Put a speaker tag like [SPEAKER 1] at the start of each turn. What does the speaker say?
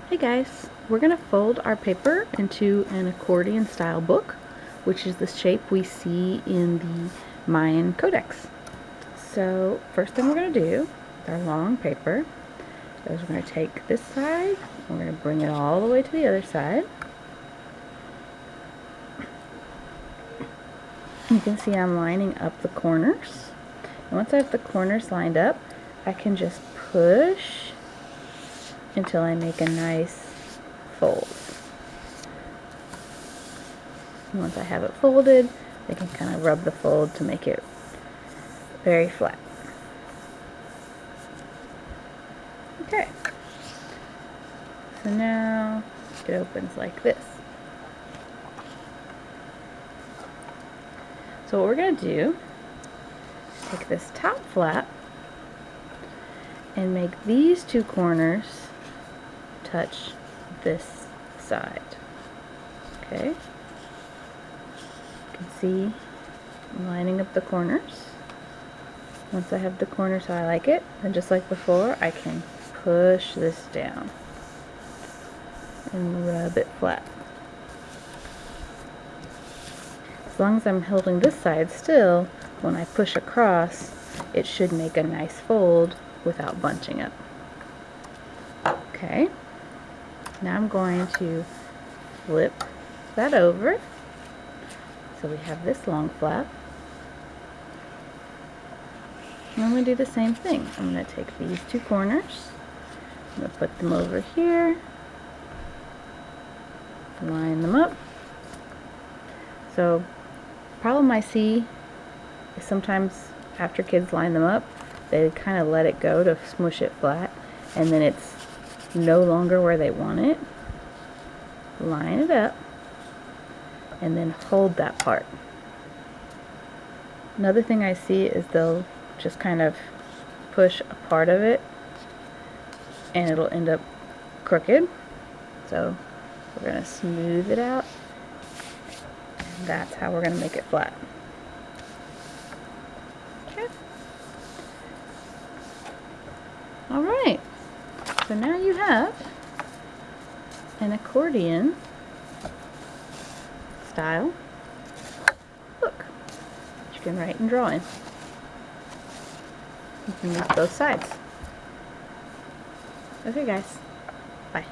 [SPEAKER 1] Hey guys, we're going to fold our paper into an accordion style book, which is the shape we see in the Mayan codex. So first thing we're going to do with our long paper is we're going to take this side, we're going to bring it all the way to the other side. You can see I'm lining up the corners. And once I have the corners lined up, I can just push until I make a nice fold. And once I have it folded, I can kind of rub the fold to make it very flat. Okay. So now it opens like this. So what we're going to do is take this top flap and make these two corners touch this side. Okay, you can see I'm lining up the corners. Once I have the corners how I like it, then just like before, I can push this down and rub it flat. As long as I'm holding this side still, when I push across, it should make a nice fold without bunching up. Okay. Now I'm going to flip that over. So we have this long flap. And I'm going to do the same thing. I'm going to take these two corners, I'm going to put them over here, line them up. So the problem I see is sometimes after kids line them up, they kind of let it go to smush it flat, and then it's no longer where they want it. Line it up and then hold that part. Another thing I see is they'll just kind of push a part of it and it'll end up crooked. So we're going to smooth it out, and that's how we're going to make it flat. Okay. Alright, so now you have an accordion style book that you can write and draw in. You can use both sides. Okay guys, bye.